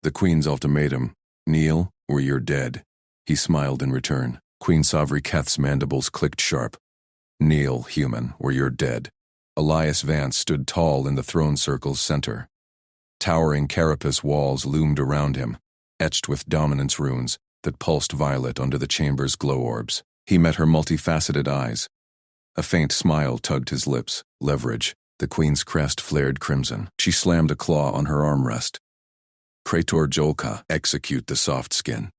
The Queen's ultimatum. Kneel, or you're dead. He smiled in return. Queen Savri Keth's mandibles clicked sharp. Kneel, human, or you're dead. Elias Vance stood tall in the throne circle's center. Towering carapace walls loomed around him, etched with dominance runes that pulsed violet under the chamber's glow orbs. He met her multifaceted eyes. A faint smile tugged his lips. Leverage. The Queen's crest flared crimson. She slammed a claw on her armrest. Praetor Jolka, execute the soft skin.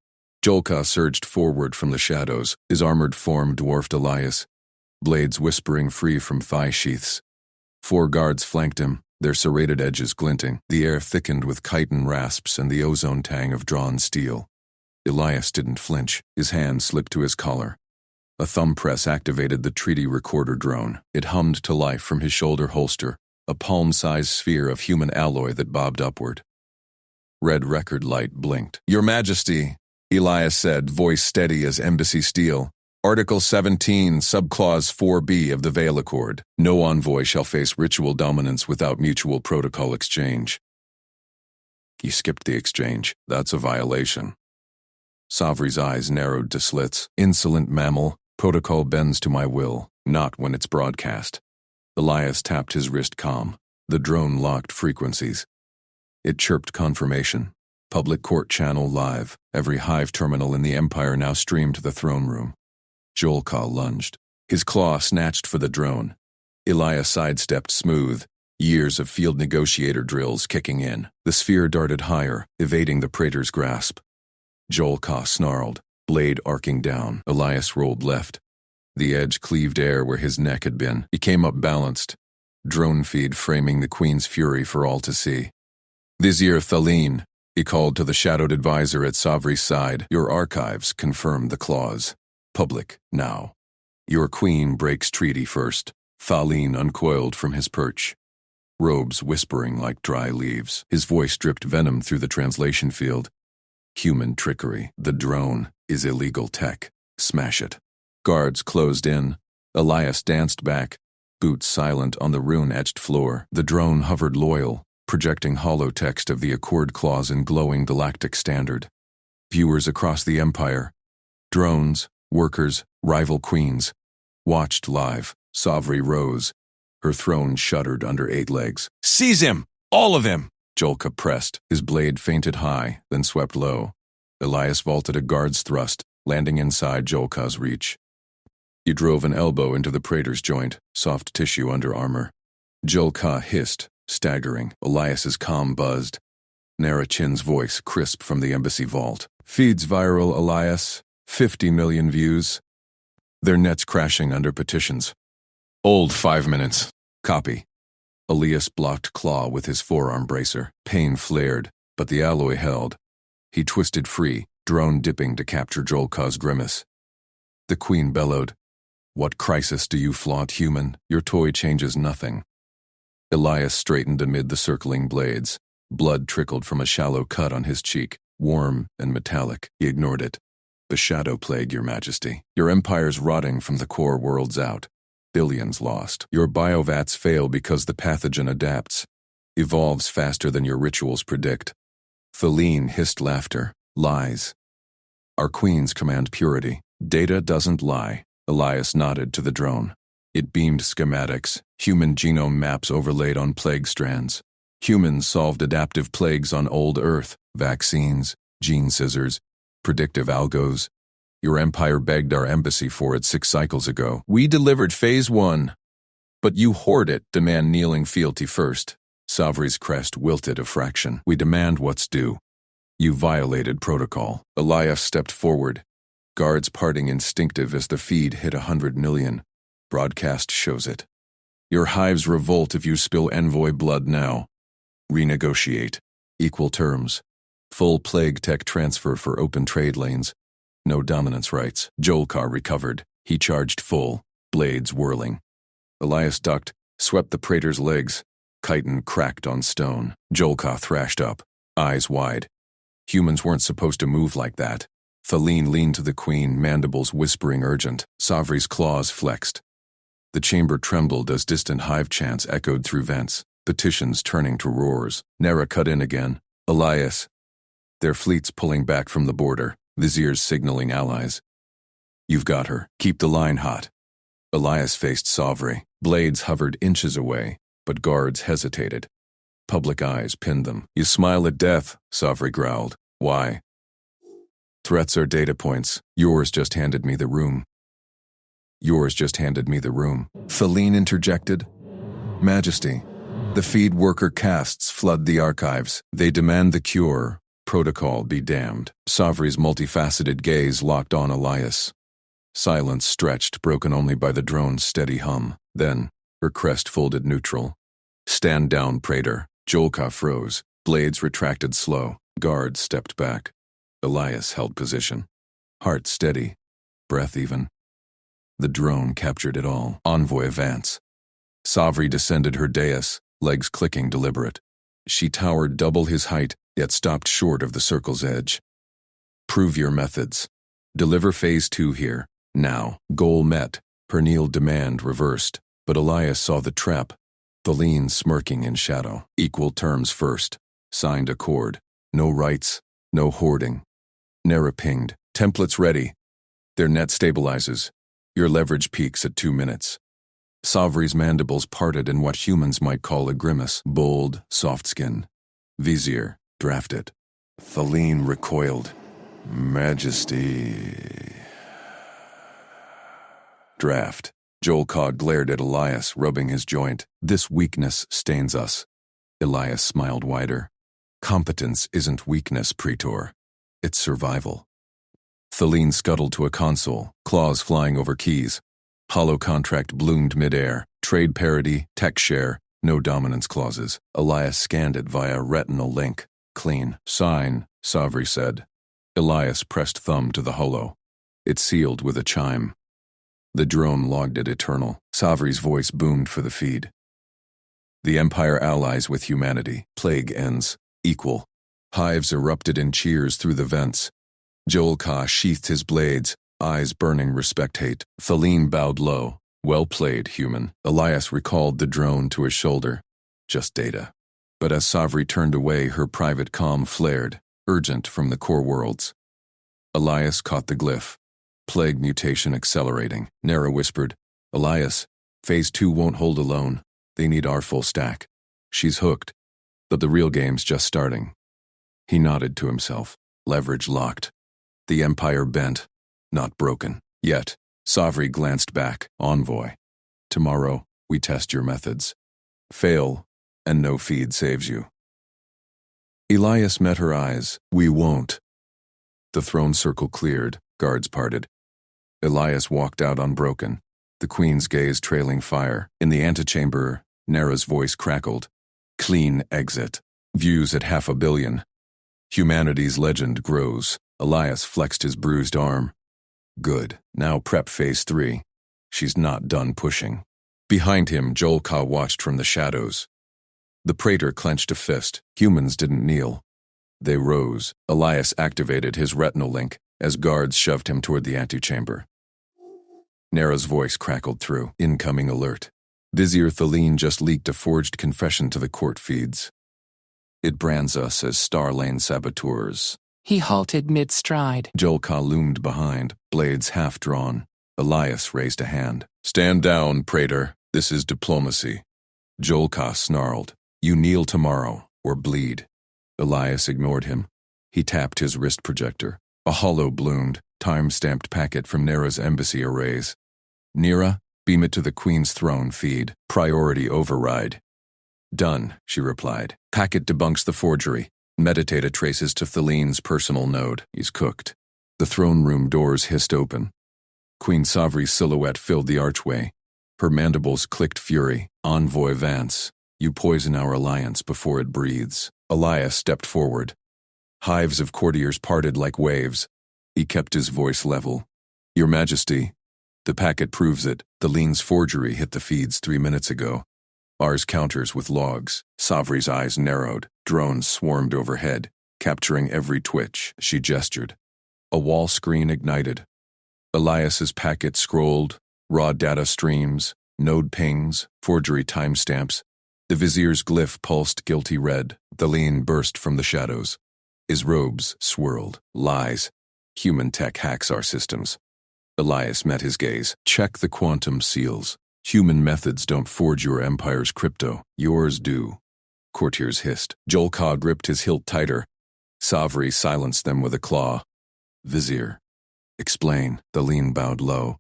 Jolka surged forward from the shadows, his armored form dwarfed Elias, blades whispering free from thigh sheaths. 4 guards flanked him, their serrated edges glinting. The air thickened with chitin rasps and the ozone tang of drawn steel. Elias didn't flinch. His hand slipped to his collar. A thumb press activated the treaty recorder drone. It hummed to life from his shoulder holster, a palm-sized sphere of human alloy that bobbed upward. Red record light blinked. Your Majesty, Elias said, voice steady as embassy steel. Article 17, Subclause 4B of the Veil Accord. No envoy shall face ritual dominance without mutual protocol exchange. You skipped the exchange. That's a violation. Savri's eyes narrowed to slits. Insolent mammal, protocol bends to my will, not when it's broadcast. Elias tapped his wrist calm. The drone locked frequencies. It chirped confirmation. Public court channel live. Every hive terminal in the Empire now streamed to the throne room. Jolka lunged. His claw snatched for the drone. Elias sidestepped smooth, years of field negotiator drills kicking in. The sphere darted higher, evading the praetor's grasp. Jolka snarled, blade arcing down. Elias rolled left. The edge cleaved air where his neck had been. He came up balanced, drone feed framing the Queen's fury for all to see. Vizier Thaleen, he called to the shadowed advisor at Savri's side. Your archives confirm the clause. Public, now. Your queen breaks treaty first. Thaleen uncoiled from his perch. Robes whispering like dry leaves. His voice dripped venom through the translation field. Human trickery. The drone is illegal tech. Smash it. Guards closed in. Elias danced back, boots silent on the rune-etched floor. The drone hovered loyal, projecting holotext of the Accord Clause in glowing galactic standard. Viewers across the Empire, drones, workers, rival queens, watched live. Savri rose. Her throne shuddered under 8 legs. Seize him! All of him! Jolka pressed. His blade feinted high, then swept low. Elias vaulted a guard's thrust, landing inside Jolka's reach. He drove an elbow into the praetor's joint, soft tissue under armor. Jolka hissed, staggering. Elias's calm buzzed. Narration's voice crisp from the embassy vault. Feeds viral, Elias. 50 million views. Their nets crashing under petitions. Old 5 minutes. Copy. Elias blocked claw with his forearm bracer. Pain flared, but the alloy held. He twisted free, drone dipping to capture Jolka's grimace. The Queen bellowed. What crisis do you flaunt, human? Your toy changes nothing. Elias straightened amid the circling blades. Blood trickled from a shallow cut on his cheek, warm and metallic. He ignored it. The shadow plague, Your Majesty. Your empire's rotting from the core worlds out. Billions lost. Your biovats fail because the pathogen adapts. Evolves faster than your rituals predict. Thaleen hissed laughter. Lies. Our queens command purity. Data doesn't lie. Elias nodded to the drone. It beamed schematics, human genome maps overlaid on plague strands. Humans solved adaptive plagues on old Earth, vaccines, gene scissors, predictive algos. Your empire begged our embassy for it 6 cycles ago. We delivered phase 1. But you hoard it, demand kneeling fealty first. Savri's crest wilted a fraction. We demand what's due. You violated protocol. Elias stepped forward. Guards parting instinctive as the feed hit 100 million. Broadcast shows it. Your hives revolt if you spill envoy blood now. Renegotiate. Equal terms. Full plague tech transfer for open trade lanes. No dominance rights. Jolka recovered. He charged full, blades whirling. Elias ducked, swept the praetor's legs. Chitin cracked on stone. Jolka thrashed up, eyes wide. Humans weren't supposed to move like that. Thaleen leaned to the Queen, mandibles whispering urgent. Savri's claws flexed. The chamber trembled as distant hive chants echoed through vents, petitions turning to roars. Nera cut in again. Elias, Their fleets pulling back from the border, viziers signaling allies. You've got her. Keep the line hot. Elias faced Savri. Blades hovered inches away, but guards hesitated. Public eyes pinned them. You smile at death, Savri growled. Why? Threats are data points. Yours just handed me the room. Feline interjected. Majesty, the feed worker castes flood the archives. They demand the cure. Protocol be damned. Savri's multifaceted gaze locked on Elias. Silence stretched, broken only by the drone's steady hum. Then, her crest folded neutral. Stand down, Praetor. Jolka froze. Blades retracted slow. Guards stepped back. Elias held position. Heart steady. Breath even. The drone captured it all. Envoy advance. Savri descended her dais, legs clicking deliberate. She towered double his height, yet stopped short of the circle's edge. Prove your methods. Deliver Phase 2 here. Now. Goal met. Pernil demand reversed. But Elias saw the trap. Feline smirking in shadow. Equal terms first. Signed accord. No rights. No hoarding. Nera pinged. Templates ready. Their net stabilizes. Your leverage peaks at 2 minutes. Savri's mandibles parted in what humans might call a grimace. Bold, soft skin. Vizier, draft it. Feline recoiled. Majesty. Draft. Jolka glared at Elias, rubbing his joint. This weakness stains us. Elias smiled wider. Competence isn't weakness, Praetor. It's survival. Feline scuttled to a console, claws flying over keys. Hollow contract bloomed midair. Trade parity, tech share, no dominance clauses. Elias scanned it via retinal link. Clean. Sign, Savri said. Elias pressed thumb to the holo. It sealed with a chime. The drone logged it eternal. Savri's voice boomed for the feed. The Empire allies with humanity. Plague ends. Equal. Hives erupted in cheers through the vents. Jolka sheathed his blades, eyes burning respect-hate. Feline bowed low. Well played, human. Elias recalled the drone to his shoulder. Just data. But as Savri turned away, her private comm flared, urgent from the core worlds. Elias caught the glyph. Plague mutation accelerating. Nera whispered, Elias, Phase 2 won't hold alone. They need our full stack. She's hooked, but the real game's just starting. He nodded to himself. Leverage locked. The Empire bent, not broken. Yet, Savri glanced back. Envoy. Tomorrow, we test your methods. Fail, and no feed saves you. Elias met her eyes. We won't. The throne circle cleared. Guards parted. Elias walked out unbroken, the Queen's gaze trailing fire. In the antechamber, Nera's voice crackled. Clean exit. Views at 500 million. Humanity's legend grows. Elias flexed his bruised arm. Good. Now prep Phase 3. She's not done pushing. Behind him, Jolka watched from the shadows. The Praetor clenched a fist. Humans didn't kneel. They rose. Elias activated his retinal link as guards shoved him toward the antechamber. Nera's voice crackled through. Incoming alert. Vizier Feline just leaked a forged confession to the court feeds. It brands us as Starlane saboteurs. He halted mid-stride. Jolka loomed behind, blades half-drawn. Elias raised a hand. Stand down, Praetor. This is diplomacy. Jolka snarled. You kneel tomorrow, or bleed. Elias ignored him. He tapped his wrist projector. A hollow bloomed, time-stamped packet from Nera's embassy arrays. Nera, beam it to the Queen's throne feed. Priority override. Done, she replied. Packet debunks the forgery. Metadata traces to Feline's personal node. He's cooked. The throne room doors hissed open. Queen Savri's silhouette filled the archway. Her mandibles clicked fury. Envoy Vance, you poison our alliance before it breathes. Elias stepped forward. Hives of courtiers parted like waves. He kept his voice level. Your Majesty, the packet proves it. Feline's forgery hit the feeds 3 minutes ago. Ours counters with logs. Savri's eyes narrowed. Drones swarmed overhead, capturing every twitch. She gestured. A wall screen ignited. Elias's packet scrolled. Raw data streams, node pings, forgery timestamps. The Vizier's glyph pulsed guilty red. Feline burst from the shadows. His robes swirled. Lies. Human tech hacks our systems. Elias met his gaze. Check the quantum seals. Human methods don't forge your empire's crypto. Yours do. Courtiers hissed. Jolka gripped his hilt tighter. Savri silenced them with a claw. Vizier. Explain. The lean bowed low.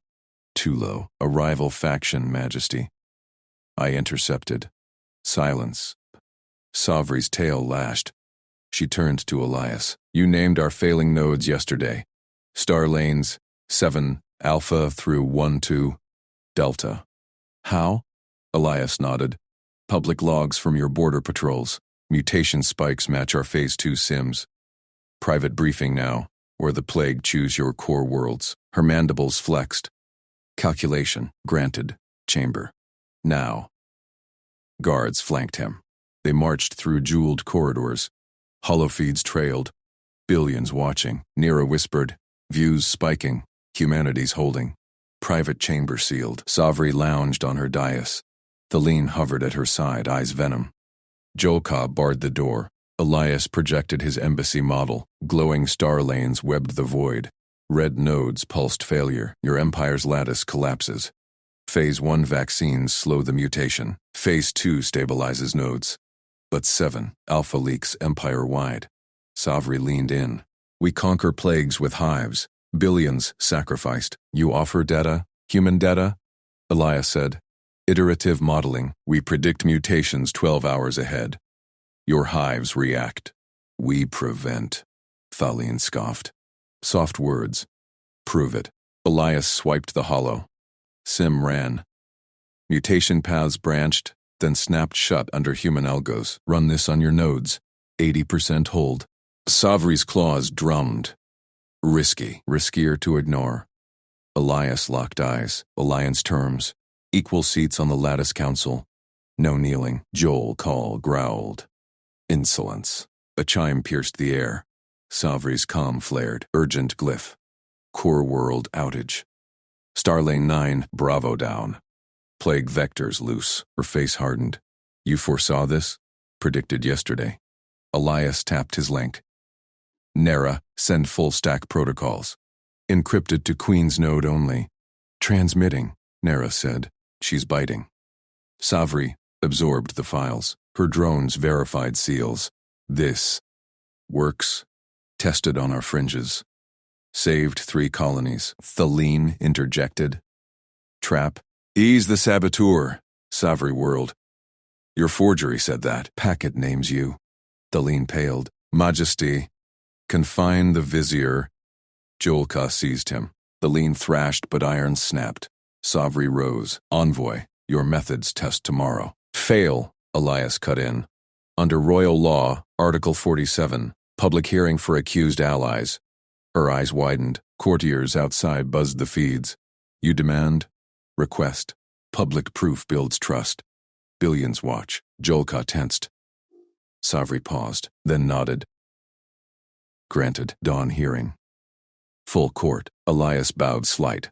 Too low. A rival faction, Majesty. I intercepted. Silence. Savri's tail lashed. She turned to Elias. You named our failing nodes yesterday. Star lanes, 7, Alpha through 1-2, Delta. How? Elias nodded. Public logs from your border patrols. Mutation spikes match our Phase 2 sims. Private briefing now, where the plague choose your core worlds. Her mandibles flexed. Calculation, granted. Chamber. Now. Guards flanked him. They marched through jeweled corridors. Holofeeds trailed. Billions watching. Nera whispered. Views spiking. Humanities holding. Private chamber sealed. Savri lounged on her dais. Thaleen hovered at her side, eyes venom. Jolka barred the door. Elias projected his embassy model. Glowing star lanes webbed the void. Red nodes pulsed failure. Your empire's lattice collapses. Phase 1 vaccines slow the mutation. Phase 2 stabilizes nodes. But 7, Alpha leaks empire-wide. Savri leaned in. We conquer plagues with hives. Billions sacrificed. You offer data? Human data? Elias said. Iterative modeling. We predict mutations 12 hours ahead. Your hives react. We prevent. Thaleen scoffed. Soft words. Prove it. Elias swiped the hollow. Sim ran. Mutation paths branched, then snapped shut under human algos. Run this on your nodes. 80% hold. Savri's claws drummed. Risky. Riskier to ignore. Elias locked eyes. Alliance terms. Equal seats on the Lattice Council. No kneeling. Joel Call growled. Insolence. A chime pierced the air. Savri's comm flared. Urgent glyph. Core world outage. Starlane 9, Bravo down. Plague vectors loose. Her face hardened. You foresaw this? Predicted yesterday. Elias tapped his link. Nera, send full stack protocols. Encrypted to Queen's node only. Transmitting, Nera said. She's biting. Savri absorbed the files. Her drones verified seals. This works. Tested on our fringes. Saved 3 colonies. Thaleen interjected. Trap. Ease the saboteur. Savri whirled. Your forgery said that. Packet names you. Thaleen paled. Majesty. Confine the vizier. Jolka seized him. Thaleen thrashed, but iron snapped. Savri rose. Envoy. Your methods test tomorrow. Fail. Elias cut in. Under royal law, Article 47, public hearing for accused allies. Her eyes widened. Courtiers outside buzzed the feeds. You demand? Request. Public proof builds trust. Billions watch. Jolka tensed. Savri paused, then nodded. Granted. Dawn hearing. Full court. Elias bowed slight.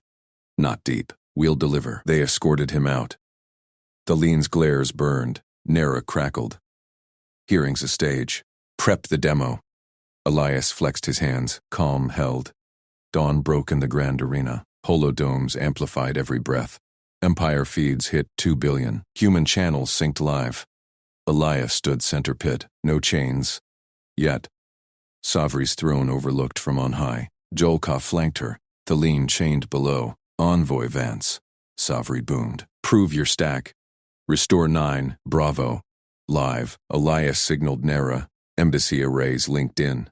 Not deep. We'll deliver. They escorted him out. Thaleen's glares burned. Nera crackled. Hearing's a stage. Prep the demo. Elias flexed his hands. Calm held. Dawn broke in the grand arena. Holodomes amplified every breath. Empire feeds hit 2 billion. Human channels synced live. Elias stood center pit. No chains. Yet. Savri's throne overlooked from on high. Jolka flanked her. Thaleen chained below. Envoy Vance. Savri boomed. Prove your stack. Restore 9, Bravo. Live. Elias signaled Nera. Embassy arrays linked in.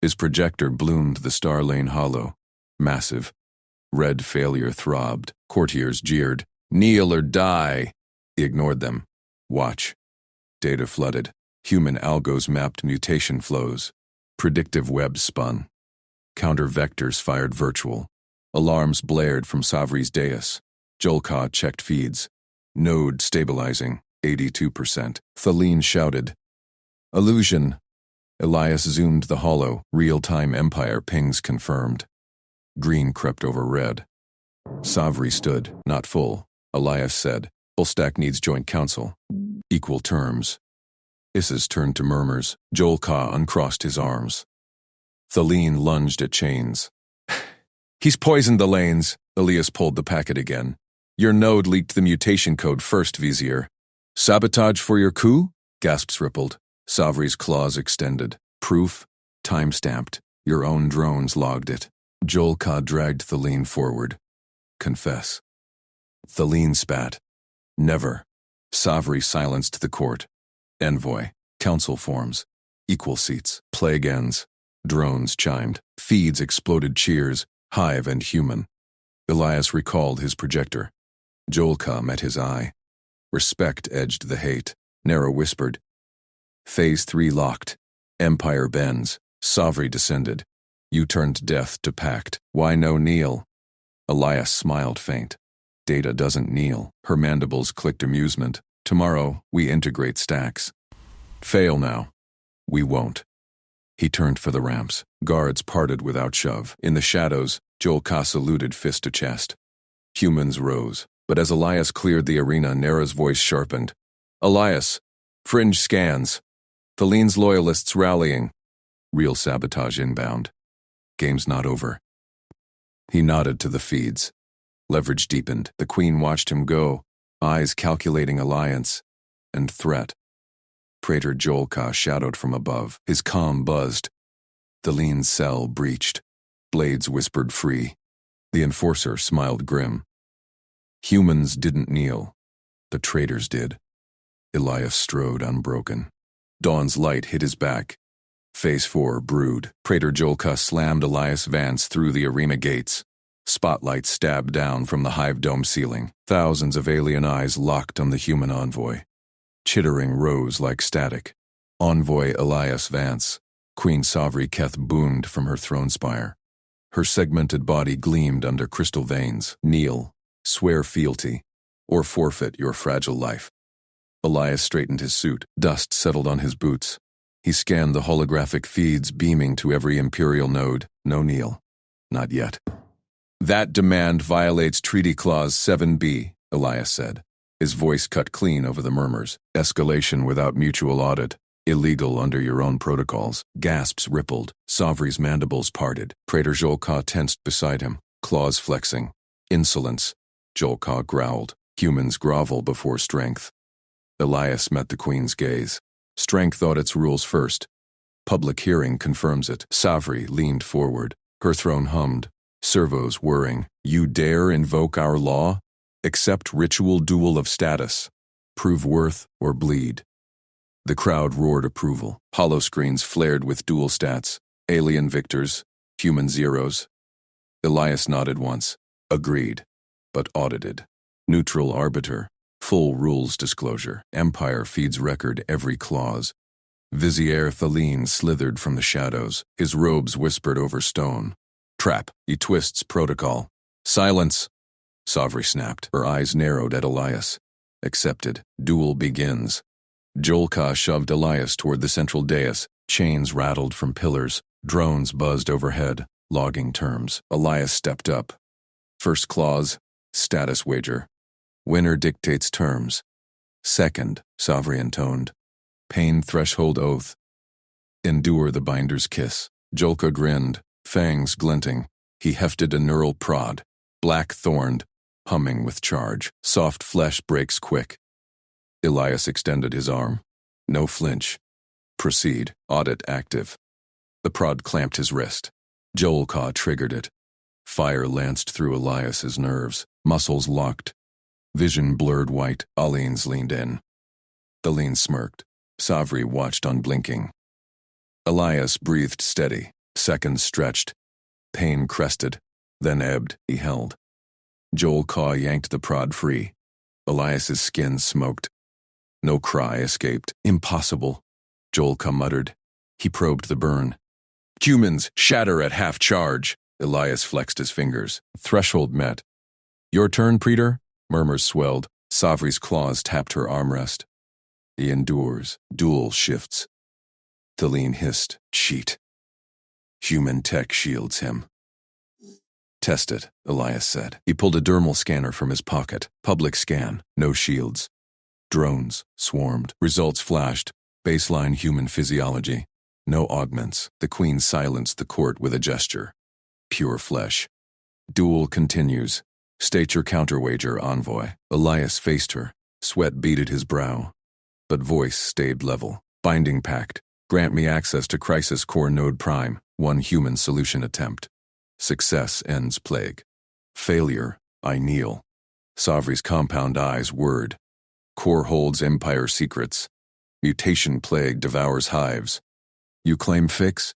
His projector bloomed the star lane hollow. Massive. Red failure throbbed. Courtiers jeered. Kneel or die. He ignored them. Watch. Data flooded. Human algos mapped mutation flows. Predictive webs spun. Counter vectors fired virtual. Alarms blared from Savri's dais. Jolka checked feeds. Node stabilizing, 82%. Thaleen shouted. Illusion. Elias zoomed the hollow. Real-time Empire pings confirmed. Green crept over red. Savri stood, not full. Elias said, full stack needs joint council. Equal terms. Hisses turned to murmurs. Jolka uncrossed his arms. Thaleen lunged at Chains. He's poisoned the lanes. Elias pulled the packet again. Your node leaked the mutation code first, Vizier. Sabotage for your coup? Gasps rippled. Savri's claws extended. Proof? Time-stamped. Your own drones logged it. Jolka dragged Thaleen forward. Confess. Thaleen spat. Never. Savri silenced the court. Envoy. Council forms. Equal seats. Plague ends. Drones chimed. Feeds exploded cheers. Hive and human. Elias recalled his projector. Jolka met his eye. Respect edged the hate. Nara whispered. Phase 3 locked. Empire bends. Savri descended. You turned death to pact. Why no kneel? Elias smiled faint. Data doesn't kneel. Her mandibles clicked amusement. Tomorrow, we integrate stacks. Fail now. We won't. He turned for the ramps. Guards parted without shove. In the shadows, Jolka saluted fist to chest. Humans rose, but as Elias cleared the arena, Nara's voice sharpened. Elias, fringe scans. Thaleen's loyalists rallying. Real sabotage inbound. Game's not over. He nodded to the feeds. Leverage deepened. The Queen watched him go, eyes calculating alliance and threat. Praetor Jolka shadowed from above. His comm buzzed. Thaleen's cell breached. Blades whispered free. The enforcer smiled grim. Humans didn't kneel. The traitors did. Elias strode unbroken. Dawn's light hit his back. Phase 4 brewed. Praetor Jolka slammed Elias Vance through the arena gates. Spotlight stabbed down from the hive dome ceiling. Thousands of alien eyes locked on the human envoy. Chittering rose like static. Envoy Elias Vance. Queen Savri Keth boomed from her throne spire. Her segmented body gleamed under crystal veins. Kneel, swear fealty, or forfeit your fragile life. Elias straightened his suit. Dust settled on his boots. He scanned the holographic feeds beaming to every Imperial node. No kneel. Not yet. That demand violates Treaty Clause 7B, Elias said. His voice cut clean over the murmurs. Escalation without mutual audit. Illegal under your own protocols. Gasps rippled. Savri's mandibles parted. Praetor Jolka tensed beside him, claws flexing. Insolence. Jolka growled. Humans grovel before strength. Elias met the Queen's gaze. Strength audits rules first. Public hearing confirms it. Savri leaned forward. Her throne hummed. Servos whirring. You dare invoke our law? Accept ritual duel of status. Prove worth or bleed. The crowd roared approval. Holoscreens flared with dual stats. Alien victors, human zeros. Elias nodded once. Agreed. But audited. Neutral arbiter. Full rules disclosure. Empire feeds record every clause. Vizier Thaleen slithered from the shadows. His robes whispered over stone. Trap. He twists protocol. Silence. Savri snapped. Her eyes narrowed at Elias. Accepted. Duel begins. Jolka shoved Elias toward the central dais. Chains rattled from pillars. Drones buzzed overhead, logging terms. Elias stepped up. First clause, status wager. Winner dictates terms. Second, Savri intoned. Pain threshold oath. Endure the binder's kiss. Jolka grinned, fangs glinting. He hefted a neural prod. Black-thorned, humming with charge. Soft flesh breaks quick. Elias extended his arm. No flinch. Proceed. Audit active. The prod clamped his wrist. Jolka triggered it. Fire lanced through Elias's nerves. Muscles locked. Vision blurred white. Alines leaned in. Thaleen smirked. Savri watched unblinking. Elias breathed steady. Seconds stretched. Pain crested. Then ebbed. He held. Jolka yanked the prod free. Elias's skin smoked. No cry escaped. Impossible. Jolka muttered. He probed the burn. Humans, shatter at half charge. Elias flexed his fingers. Threshold met. Your turn, Praetor? Murmurs swelled. Savri's claws tapped her armrest. He endures. Duel shifts. Thaleen hissed. Cheat. Human tech shields him. Test it, Elias said. He pulled a dermal scanner from his pocket. Public scan. No shields. Drones swarmed. Results flashed. Baseline human physiology. No augments. The Queen silenced the court with a gesture. Pure flesh. Duel continues. State your counterwager, envoy. Elias faced her. Sweat beaded his brow. But voice stayed level. Binding pact. Grant me access to Crisis Core Node Prime. One human solution attempt. Success ends plague. Failure, I kneel. Savri's compound eyes whirred. Core holds empire secrets. Mutation plague devours hives. You claim fix?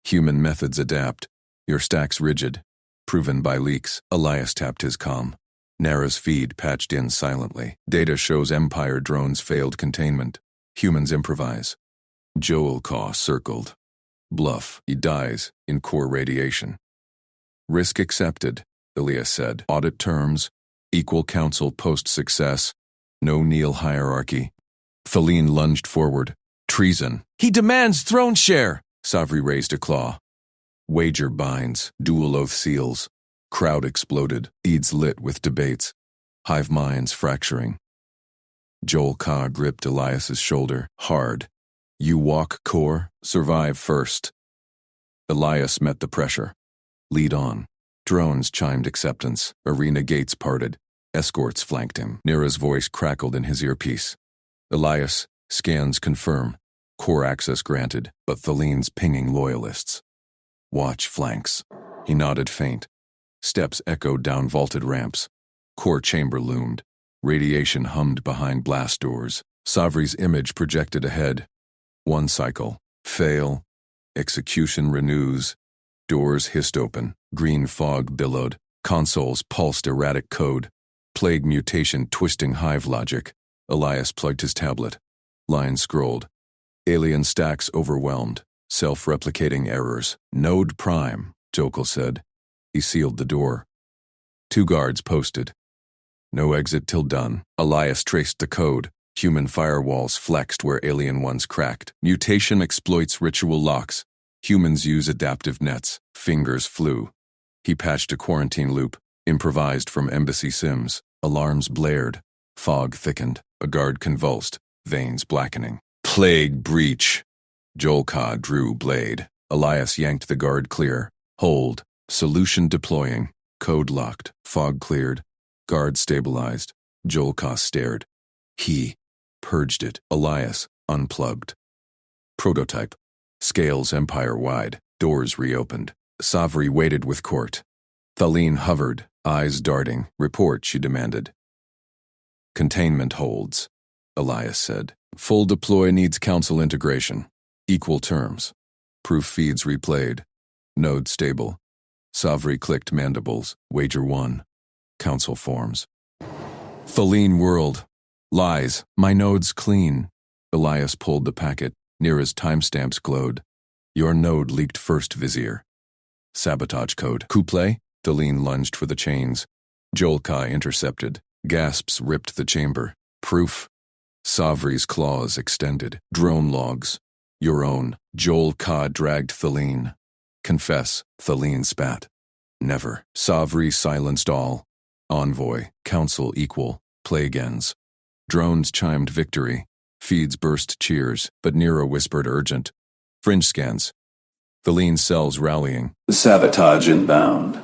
Human methods adapt. Your stack's rigid. Proven by leaks. Elias tapped his comm. Nara's feed patched in silently. Data shows Empire drones failed containment. Humans improvise. Joel Caw circled. Bluff, he dies in core radiation. Risk accepted, Elias said. Audit terms. Equal council post-success. No Neil hierarchy. Thaleen lunged forward. Treason. He demands throne share! Savri raised a claw. Wager binds. Dual oath seals. Crowd exploded. Eads lit with debates. Hive minds fracturing. Joel Caw gripped Elias's shoulder, hard. You walk core, survive first. Elias met the pressure. Lead on. Drones chimed acceptance. Arena gates parted. Escorts flanked him. Nira's voice crackled in his earpiece. Elias, scans confirm. Core access granted, but Thaleen's pinging loyalists. Watch flanks. He nodded faint. Steps echoed down vaulted ramps. Core chamber loomed. Radiation hummed behind blast doors. Savri's image projected ahead. One cycle. Fail. Execution renews. Doors hissed open. Green fog billowed. Consoles pulsed erratic code. Plague mutation twisting hive logic. Elias plugged his tablet. Lines scrolled. Alien stacks overwhelmed. Self-replicating errors. Node Prime, Jokel said. He sealed the door. 2 guards posted. No exit till done. Elias traced the code. Human firewalls flexed where alien ones cracked. Mutation exploits ritual locks. Humans use adaptive nets. Fingers flew. He patched a quarantine loop. Improvised from embassy sims. Alarms blared. Fog thickened. A guard convulsed. Veins blackening. Plague breach. Joel Caw drew blade. Elias yanked the guard clear. Hold. Solution deploying. Code locked. Fog cleared. Guard stabilized. Joel Caw stared. He purged it. Elias unplugged. Prototype. Scales empire-wide. Doors reopened. Savri waited with court. Thaleen hovered, eyes darting. Report, she demanded. Containment holds, Elias said. Full deploy needs council integration. Equal terms. Proof feeds replayed. Node stable. Savri clicked mandibles. Wager 1. Council forms. Thaleen whirled. Lies. My node's clean. Elias pulled the packet. Nira's timestamps glowed. Your node leaked first, Vizier. Sabotage code. Couplay? Thaleen lunged for the chains. Joel Caw intercepted. Gasps ripped the chamber. Proof. Savri's claws extended. Drone logs. Your own. Joel Caw dragged Thaleen. Confess. Thaleen spat. Never. Savri silenced all. Envoy. Council equal. Plague ends. Drones chimed victory. Feeds burst cheers, but Nero whispered urgent. Fringe scans. Thaleen cells rallying. Sabotage inbound.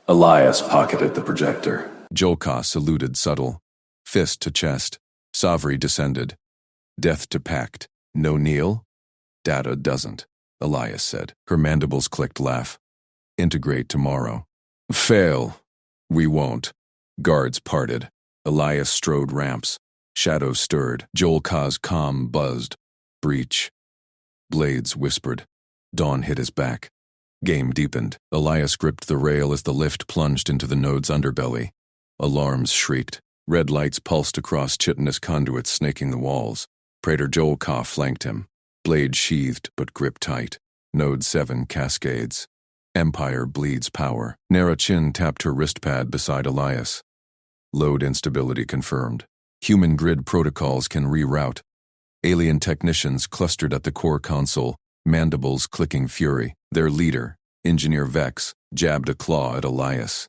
Elias pocketed the projector. Joel Caw saluted subtle. Fist to chest. Savri descended. Death to pact. No kneel? Data doesn't, Elias said. Her mandibles clicked laugh. Integrate tomorrow. Fail. We won't. Guards parted. Elias strode ramps. Shadows stirred. Joel Caw's comm buzzed. Breach. Blades whispered. Dawn hit his back. Game deepened. Elias gripped the rail as the lift plunged into the node's underbelly. Alarms shrieked. Red lights pulsed across chitinous conduits snaking the walls. Praetor Joel Caw flanked him. Blade sheathed but gripped tight. Node 7 cascades. Empire bleeds power. Nara Chin tapped her wristpad beside Elias. Load instability confirmed. Human grid protocols can reroute. Alien technicians clustered at the core console, mandibles clicking fury. Their leader, Engineer Vex, jabbed a claw at Elias.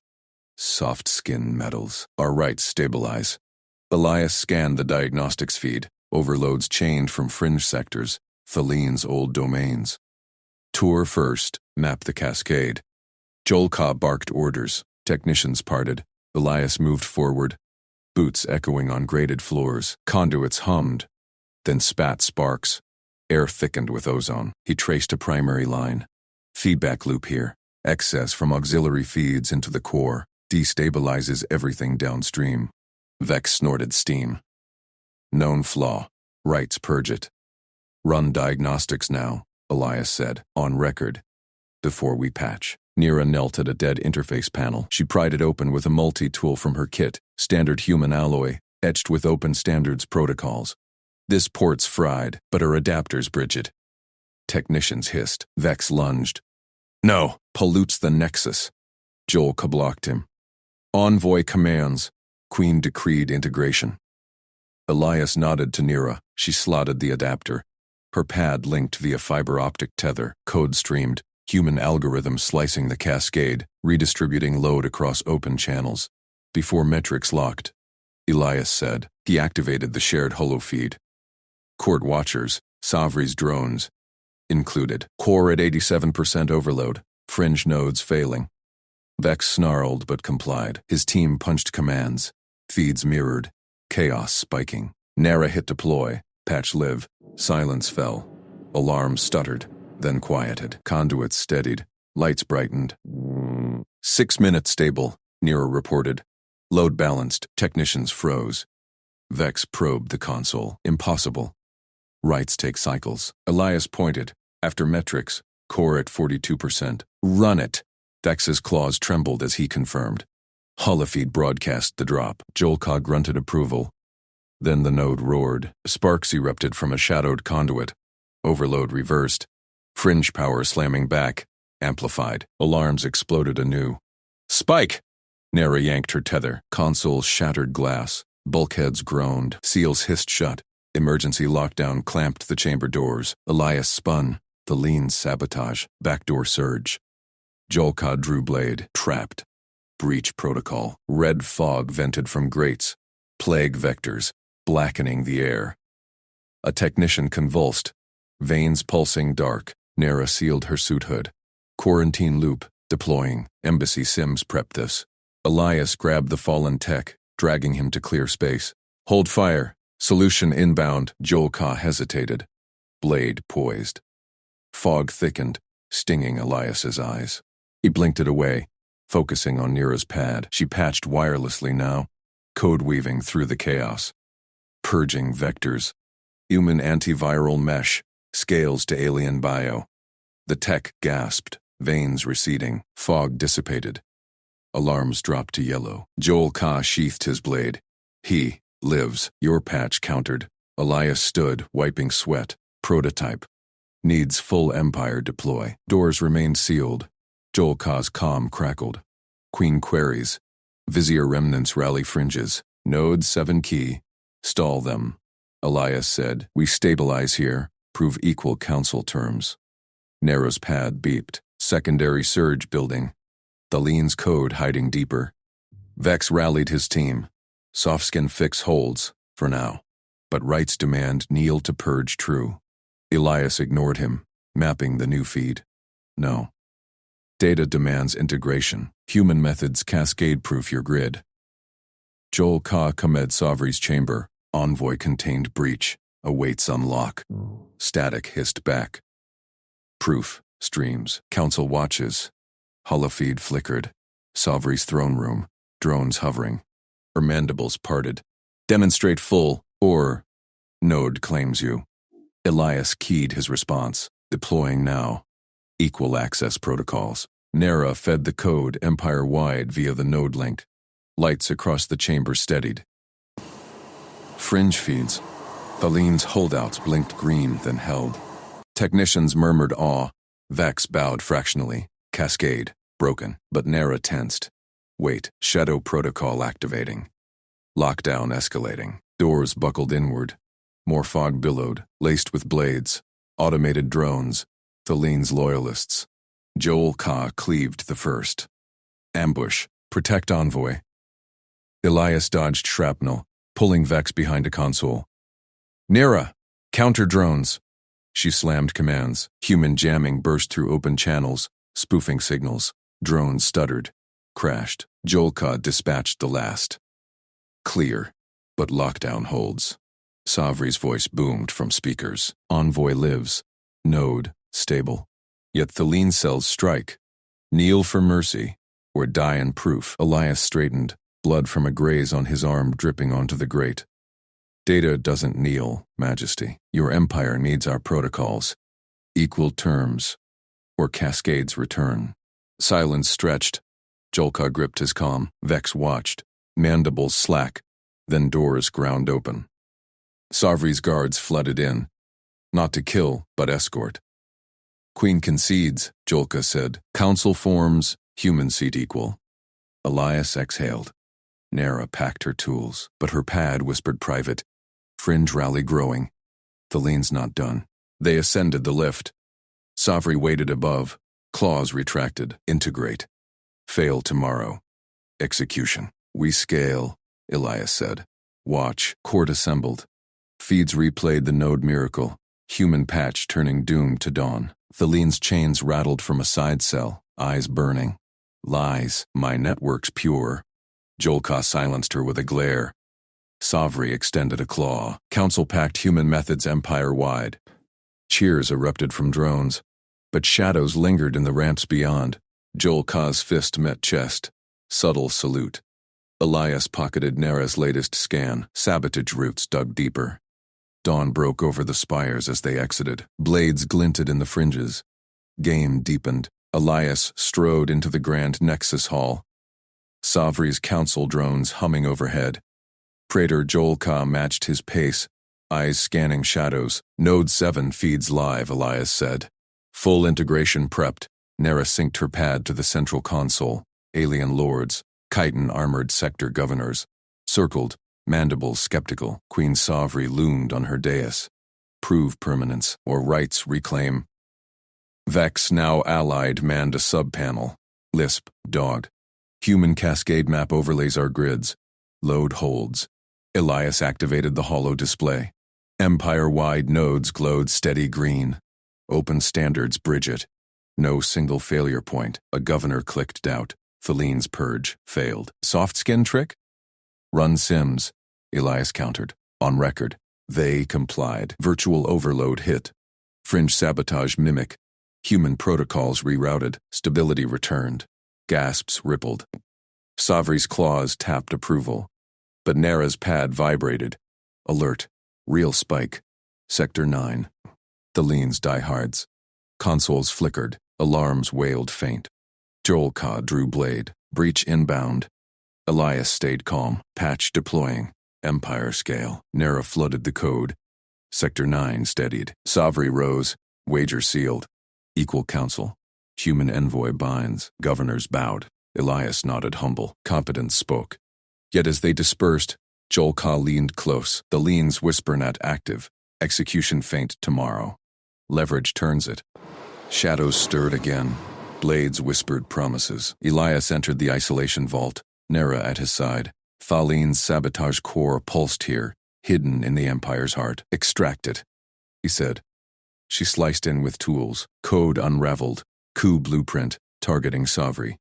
Soft skin metals. Our rights stabilize. Elias scanned the diagnostics feed. Overloads chained from fringe sectors. Thalene's old domains. Tour first, map the cascade. Jolka barked orders. Technicians parted. Elias moved forward. Boots echoing on grated floors. Conduits hummed. Then spat sparks. Air thickened with ozone. He traced a primary line. Feedback loop here. Excess from auxiliary feeds into the core. Destabilizes everything downstream. Vex snorted steam. Known flaw. Rights purge it. Run diagnostics now, Elias said, on record. Before we patch. Nira knelt at a dead interface panel. She pried it open with a multi-tool from her kit, standard human alloy, etched with open standards protocols. This port's fried, but her adapters bridge it. Technicians hissed. Vex lunged. No, pollutes the nexus. Jolka blocked him. Envoy commands. Queen decreed integration. Elias nodded to Nira. She slotted the adapter. Her pad linked via fiber optic tether, code streamed, human algorithm slicing the cascade, redistributing load across open channels. Before metrics locked, Elias said. He activated the shared holofeed. Court watchers, Savri's drones, included. Core at 87% overload, fringe nodes failing. Vex snarled but complied. His team punched commands. Feeds mirrored. Chaos spiking. Nara hit deploy. Patch live. Silence fell. Alarms stuttered, then quieted. Conduits steadied. Lights brightened. 6 minutes stable, Nira reported. Load balanced. Technicians froze. Vex probed the console. Impossible. Rights take cycles. Elias pointed. After metrics, core at 42%. Run it. Vex's claws trembled as he confirmed. Holofeed broadcast the drop. Jolka grunted approval. Then the node roared. Sparks erupted from a shadowed conduit. Overload reversed. Fringe power slamming back. Amplified. Alarms exploded anew. Spike! Nara yanked her tether. Console shattered glass. Bulkheads groaned. Seals hissed shut. Emergency lockdown clamped the chamber doors. Elias spun. The lean sabotage. Backdoor surge. Jolka drew blade. Trapped. Breach protocol. Red fog vented from grates. Plague vectors. Blackening the air. A technician convulsed. Veins pulsing dark. Nara sealed her suit hood. Quarantine loop. Deploying. Embassy sims prep this. Elias grabbed the fallen tech, dragging him to clear space. Hold fire. Solution inbound. Jolka hesitated. Blade poised. Fog thickened, stinging Elias's eyes. He blinked it away, focusing on Nira's pad. She patched wirelessly now, code weaving through the chaos. Purging vectors. Human antiviral mesh, scales to alien bio. The tech gasped, veins receding, fog dissipated. Alarms dropped to yellow. Jolka sheathed his blade. He lives. Your patch countered. Elias stood, wiping sweat. Prototype. Needs full Empire deploy. Doors remained sealed. Jolka's comm crackled. Queen queries. Vizier remnants rally fringes. Node 7 key. Stall them. Elias said, we stabilize here. Prove equal council terms. Nara's pad beeped. Secondary surge building. Thalene's code hiding deeper. Vex rallied his team. Softskin fix holds, for now. But rights demand kneel to purge true. Elias ignored him, mapping the new feed. No. Data demands integration. Human methods cascade-proof your grid. Jolka Kamed Savri's chamber. Envoy contained breach. Awaits unlock. Static hissed back. Proof. Streams. Council watches. Holofeed flickered. Savri's throne room. Drones hovering. Her mandibles parted. Demonstrate full, or node claims you. Elias keyed his response. Deploying now. Equal access protocols. Nara fed the code empire-wide via the node link. Lights across the chamber steadied. Fringe feeds. Thalene's holdouts blinked green, then held. Technicians murmured awe. Vex bowed fractionally. Cascade. Broken. But Nara tensed. Wait. Shadow protocol activating. Lockdown escalating. Doors buckled inward. More fog billowed, laced with blades. Automated drones. Thalene's loyalists. Jolka cleaved the first. Ambush. Protect envoy. Elias dodged shrapnel, pulling Vex behind a console. Nira! Counter drones. She slammed commands. Human jamming burst through open channels, spoofing signals. Drones stuttered, crashed. Jolka dispatched the last. Clear, but lockdown holds. Savri's voice boomed from speakers. Envoy lives. Node, stable. Yet Thelene cells strike. Kneel for mercy, or die in proof. Elias straightened, blood from a graze on his arm dripping onto the grate. Data doesn't kneel, Majesty. Your empire needs our protocols. Equal terms, or Cascade's return. Silence stretched. Jolka gripped his comm. Vex watched. Mandibles slack, then doors ground open. Savri's guards flooded in. Not to kill, but escort. Queen concedes, Jolka said. Council forms, human seat equal. Elias exhaled. Nara packed her tools, but her pad whispered private. Fringe rally growing. Thelene's not done. They ascended the lift. Savri waited above. Claws retracted. Integrate. Fail tomorrow. Execution. We scale, Elias said. Watch. Court assembled. Feeds replayed the node miracle. Human patch turning doom to dawn. Thelene's chains rattled from a side cell, eyes burning. Lies. My network's pure. Jolka silenced her with a glare. Savri extended a claw. Council packed human methods empire-wide. Cheers erupted from drones, but shadows lingered in the ramps beyond. Jolka's fist met chest. Subtle salute. Elias pocketed Nara's latest scan. Sabotage roots dug deeper. Dawn broke over the spires as they exited. Blades glinted in the fringes. Game deepened. Elias strode into the grand Nexus Hall. Savri's council drones humming overhead. Praetor Jolka matched his pace, eyes scanning shadows. Node 7 feeds live, Elias said. Full integration prepped. Nara synced her pad to the central console. Alien lords, chitin-armored sector governors. Circled, mandibles skeptical. Queen Savri loomed on her dais. Prove permanence, or rights reclaim. Vex, now allied, manned a sub-panel. Lisp, dogged. Human cascade map overlays our grids. Load holds. Elias activated the holo display. Empire-wide nodes glowed steady green. Open standards bridge it. No single failure point. A governor clicked doubt. Thelene's purge failed. Soft skin trick? Run sims, Elias countered. On record. They complied. Virtual overload hit. Fringe sabotage mimic. Human protocols rerouted. Stability returned. Gasps rippled. Savri's claws tapped approval. But Nara's pad vibrated. Alert. Real spike. Sector 9. Thelene's diehards. Consoles flickered. Alarms wailed faint. Jolka drew blade. Breach inbound. Elias stayed calm. Patch deploying. Empire scale. Nara flooded the code. Sector 9 steadied. Savri rose. Wager sealed. Equal council. Human envoy binds. Governors bowed. Elias nodded humble. Competence spoke. Yet as they dispersed, Jolka leaned close. The leans whisper net active. Execution faint tomorrow. Leverage turns it. Shadows stirred again. Blades whispered promises. Elias entered the isolation vault. Nara at his side. Thalene's sabotage core pulsed here, hidden in the Empire's heart. Extract it, he said. She sliced in with tools. Code unraveled. Coup blueprint, targeting Savri.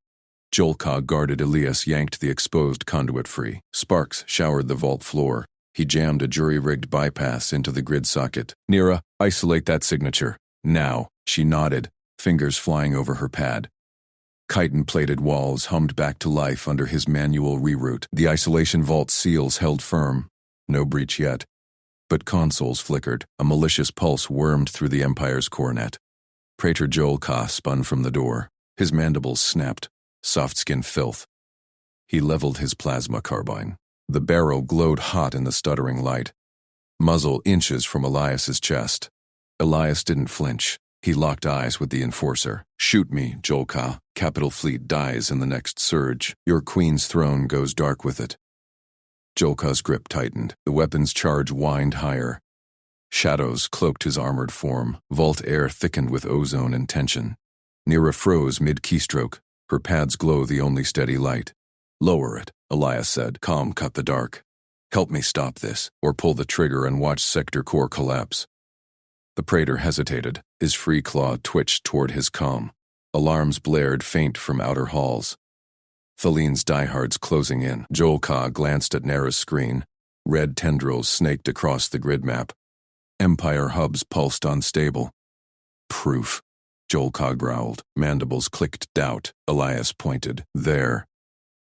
Jolka guarded Elias yanked the exposed conduit free. Sparks showered the vault floor. He jammed a jury-rigged bypass into the grid socket. Nira, isolate that signature. Now, she nodded, fingers flying over her pad. Chitin-plated walls hummed back to life under his manual reroute. The isolation vault seals held firm. No breach yet. But consoles flickered. A malicious pulse wormed through the Empire's core net. Praetor Jolka spun from the door. His mandibles snapped. Soft-skin filth. He leveled his plasma carbine. The barrel glowed hot in the stuttering light. Muzzle inches from Elias's chest. Elias didn't flinch. He locked eyes with the enforcer. Shoot me, Jolka. Capital Fleet dies in the next surge. Your queen's throne goes dark with it. Jolka's grip tightened. The weapon's charge whined higher. Shadows cloaked his armored form. Vault air thickened with ozone and tension. Nira froze mid-keystroke. Her pad's glow the only steady light. Lower it, Elias said. Calm cut the dark. Help me stop this, or pull the trigger and watch sector core collapse. The praetor hesitated. His free claw twitched toward his comm. Alarms blared faint from outer halls. Thaline's diehards closing in. Jolka glanced at Nara's screen. Red tendrils snaked across the grid map. Empire hubs pulsed unstable. Proof. Jolka growled. Mandibles clicked doubt. Elias pointed. There.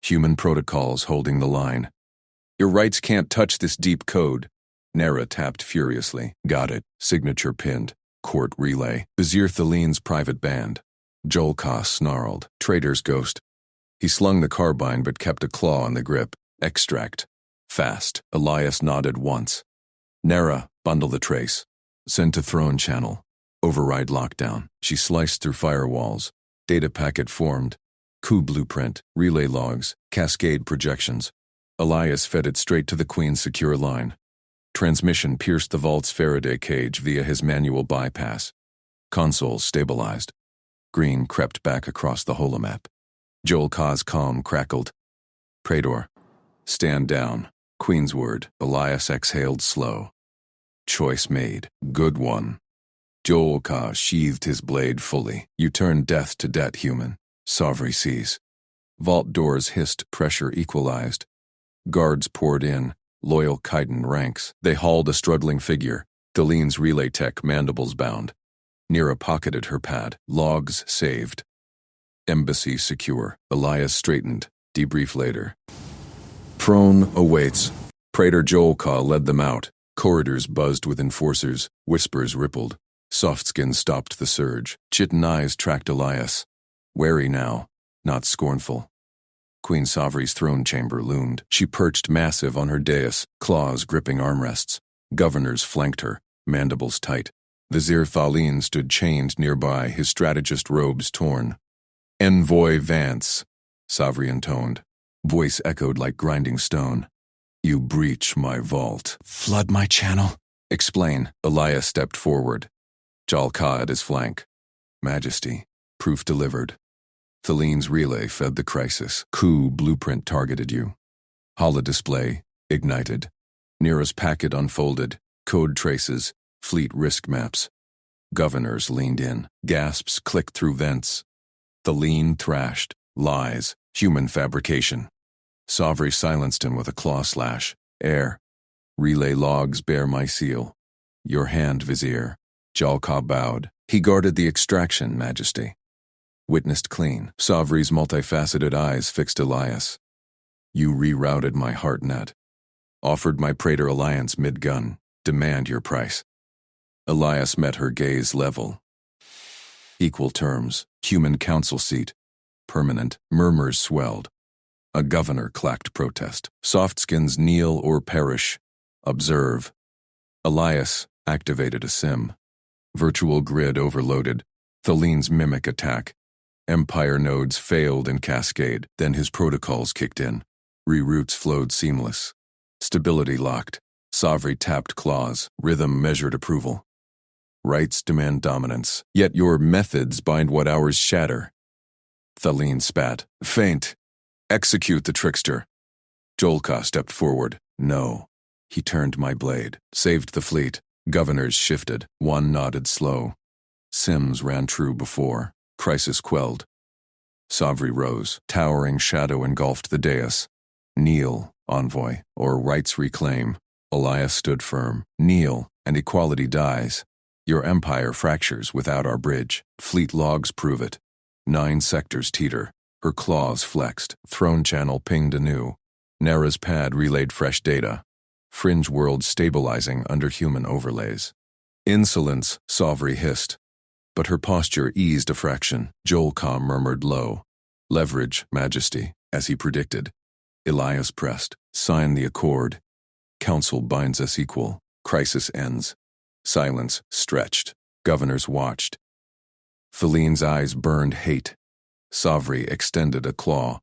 Human protocols holding the line. Your rights can't touch this deep code. Nara tapped furiously. Got it. Signature pinned. Court relay. Vizier Thaline's private band. Jolka snarled. Traitor's ghost. He slung the carbine but kept a claw on the grip. Extract. Fast. Elias nodded once. Nara, bundle the trace. Send to throne channel. Override lockdown. She sliced through firewalls. Data packet formed. Coup blueprint. Relay logs. Cascade projections. Elias fed it straight to the Queen's secure line. Transmission pierced the vault's Faraday cage via his manual bypass. Consoles stabilized. Green crept back across the holomap. Jolka's comm crackled. Praetor. Stand down. Queen's word. Elias exhaled slow. Choice made. Good one. Jolka sheathed his blade fully. You turn death to debt, human. Sovry sees. Vault doors hissed, pressure equalized. Guards poured in. Loyal chitin ranks. They hauled a struggling figure. Thaline's relay tech, mandibles bound. Nira pocketed her pad. Logs saved. Embassy secure. Elias straightened. Debrief later. Throne awaits. Praetor Jolka led them out. Corridors buzzed with enforcers. Whispers rippled. Softskin stopped the surge. Chitin eyes tracked Elias. Wary now, not scornful. Queen Sovry's throne chamber loomed. She perched massive on her dais, claws gripping armrests. Governors flanked her, mandibles tight. Vizier Thaline stood chained nearby, his strategist robes torn. Envoy Vance, Sovry intoned. Voice echoed like grinding stone. You breach my vault. Flood my channel. Explain. Elias stepped forward. Jolka at his flank. Majesty. Proof delivered. Thaline's relay fed the crisis. Coup blueprint targeted you. Holodisplay ignited. Nira's packet unfolded. Code traces. Fleet risk maps. Governors leaned in. Gasps clicked through vents. Thaline thrashed. Lies. Human fabrication. Sovry silenced him with a claw slash. Air. Relay logs bear my seal. Your hand, Vizier. Jolka bowed. He guarded the extraction, Majesty. Witnessed clean. Sovry's multifaceted eyes fixed Elias. You rerouted my heart net. Offered my Praetor alliance mid-gun. Demand your price. Elias met her gaze level. Equal terms. Human council seat. Permanent. Murmurs swelled. A governor clacked protest. Softskins kneel or perish. Observe. Elias activated a sim. Virtual grid overloaded. Thaline's mimic attack. Empire nodes failed in cascade, then his protocols kicked in. Reroutes flowed seamless. Stability locked. Sovry tapped claws. Rhythm measured approval. Rights demand dominance, yet your methods bind what ours shatter. Thaline spat. Faint. Execute the trickster. Jolka stepped forward. No. He turned my blade. Saved the fleet. Governors shifted. One nodded slow. Sims ran true before. Crisis quelled. Sovry rose. Towering shadow engulfed the dais. Kneel, envoy, or rights reclaim. Elias stood firm. Kneel, and equality dies. Your empire fractures without our bridge. Fleet logs prove it. 9 sectors teeter. Her claws flexed. Throne channel pinged anew. Nara's pad relayed fresh data. Fringe world stabilizing under human overlays. Insolence, Sovry hissed. But her posture eased a fraction. Jolka murmured low. Leverage, Majesty, as he predicted. Elias pressed. Sign the accord. Council binds us equal. Crisis ends. Silence stretched. Governors watched. Thaline's eyes burned hate. Sovry extended a claw.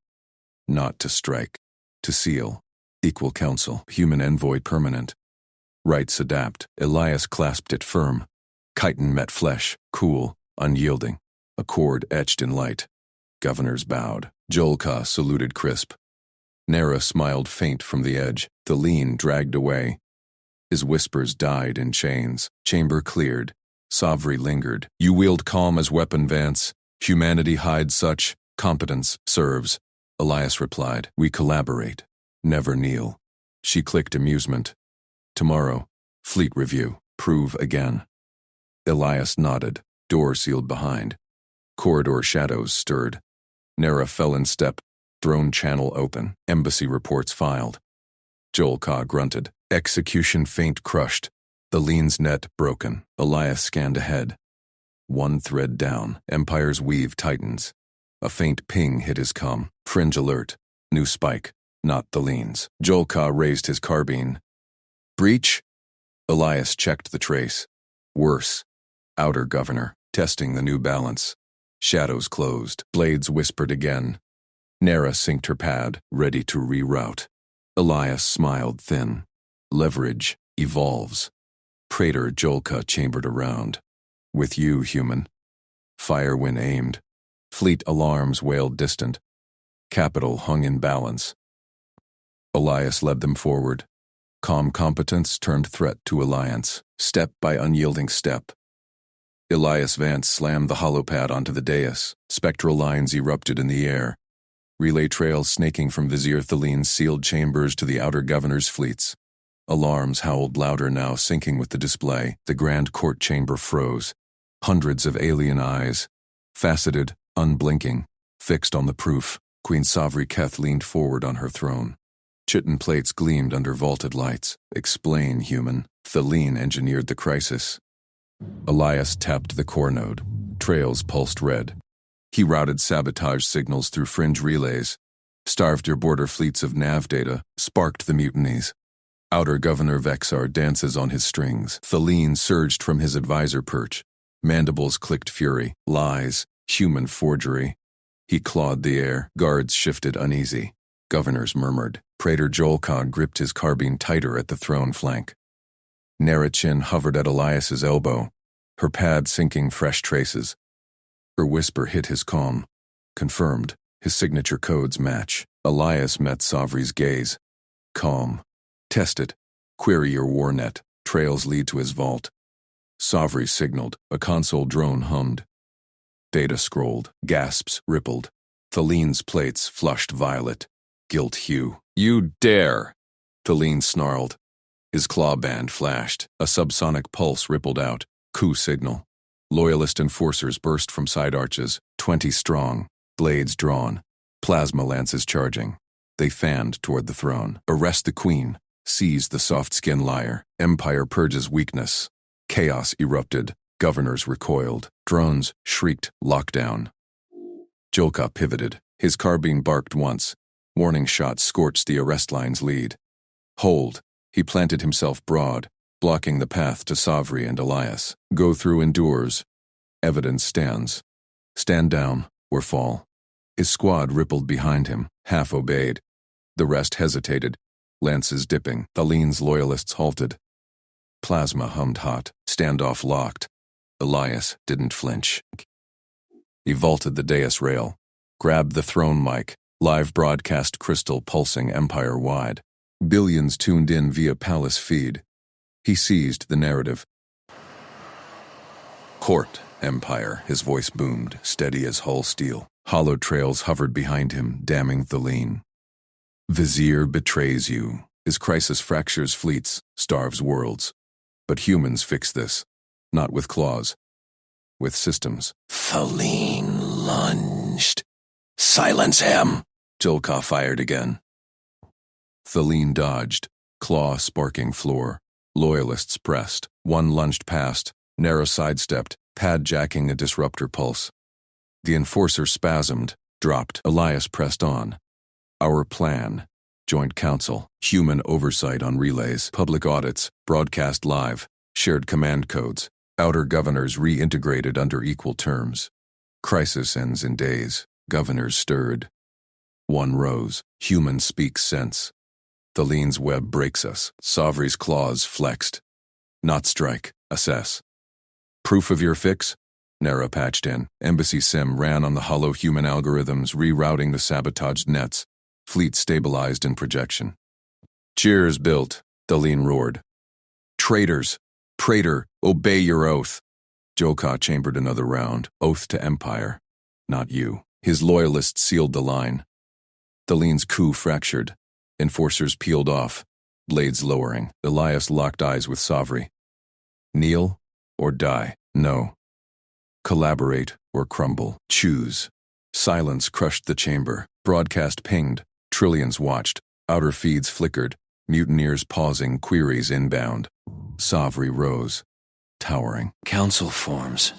Not to strike. To seal. Equal council. Human envoy permanent. Rights adapt. Elias clasped it firm. Chitin met flesh, cool, unyielding. Accord etched in light. Governors bowed. Jolka saluted crisp. Nara smiled faint from the edge. Thaline dragged away. His whispers died in chains. Chamber cleared. Savri lingered. You wield calm as weapon, Vance. Humanity hides such. Competence serves. Elias replied. We collaborate. Never kneel. She clicked amusement. Tomorrow, fleet review. Prove again. Elias nodded. Door sealed behind. Corridor shadows stirred. Nera fell in step. Throne channel open. Embassy reports filed. Jolka grunted. Execution feint crushed. The Lean's net broken. Elias scanned ahead. One thread down. Empire's weave tightens. A faint ping hit his comm. Fringe alert. New spike. Not the Lean's. Jolka raised his carbine. Breach? Elias checked the trace. Worse. Outer governor. Testing the new balance. Shadows closed. Blades whispered again. Nera synced her pad, ready to reroute. Elias smiled thin. Leverage evolves. Praetor Jolka chambered around. With you, human. Fire when aimed. Fleet alarms wailed distant. Capital hung in balance. Elias led them forward. Calm competence turned threat to alliance, step by unyielding step. Elias Vance slammed the holopad onto the dais. Spectral lines erupted in the air. Relay trails snaking from Vizier Thalene's sealed chambers to the outer governor's fleets. Alarms howled louder now, syncing with the display. The grand court chamber froze. Hundreds of alien eyes, faceted, unblinking, fixed on the proof. Queen Savri Keth leaned forward on her throne. Chitin plates gleamed under vaulted lights. Explain, human. Thalene engineered the crisis. Elias tapped the core node. Trails pulsed red. He routed sabotage signals through fringe relays, starved your border fleets of nav data, sparked the mutinies. Outer Governor Vexar dances on his strings. Thalene surged from his advisor perch. Mandibles clicked fury. Lies. Human forgery. He clawed the air. Guards shifted uneasy. Governors murmured. Praetor Jolka gripped his carbine tighter at the throne flank. Narration hovered at Elias's elbow, her pad sinking fresh traces. Her whisper hit his calm. Confirmed. His signature codes match. Elias met Savri's gaze. Calm. Test it. Query your warnet. Trails lead to his vault. Savri signaled. A console drone hummed. Data scrolled. Gasps rippled. Thalene's plates flushed violet. Gilt hue. You dare! Thalene snarled. His claw band flashed. A subsonic pulse rippled out. Coup signal. Loyalist enforcers burst from side arches, 20 strong, blades drawn, plasma lances charging. They fanned toward the throne. Arrest the queen. Seize the soft-skinned liar. Empire purges weakness. Chaos erupted. Governors recoiled. Drones shrieked lockdown. Jolka pivoted. His carbine barked once. Warning shots scorched the arrest line's lead. Hold. He planted himself broad, blocking the path to Savri and Elias. Go through endures. Evidence stands. Stand down or fall. His squad rippled behind him, half obeyed. The rest hesitated, lances dipping. Thalene's loyalists halted. Plasma hummed hot, standoff locked. Elias didn't flinch. He vaulted the dais rail, grabbed the throne mic, live broadcast crystal pulsing empire-wide. Billions tuned in via palace feed. He seized the narrative. Court, Empire, his voice boomed, steady as hull steel. Hollow trails hovered behind him, damming Thalene. Vizier betrays you. His crisis fractures fleets, starves worlds. But humans fix this, not with claws, with systems. Thalene lunged. Silence him! Jolka fired again. Thalene dodged, claw sparking floor. Loyalists pressed. One lunged past, Nera sidestepped, pad jacking a disruptor pulse. The enforcer spasmed, dropped. Elias pressed on. Our plan. Joint council, human oversight on relays, public audits, broadcast live, shared command codes, outer governors reintegrated under equal terms. Crisis ends in days. Governors stirred. One rose. Human speaks sense. Thalene's web breaks us. Savri's claws flexed. Not strike. Assess. Proof of your fix? Nera patched in. Embassy sim ran on the hollow human algorithms, rerouting the sabotaged nets. Fleet stabilized in projection. Cheers built, Thalene roared. Traitors! Praetor, obey your oath. Joka chambered another round, oath to Empire. Not you. His loyalists sealed the line. Thalene's coup fractured. Enforcers peeled off, blades lowering. Elias locked eyes with Savri. Kneel or die? No. Collaborate or crumble. Choose. Silence crushed the chamber. Broadcast pinged. Trillions watched. Outer feeds flickered. Mutineers pausing, queries inbound. Savri rose, towering. Council forms.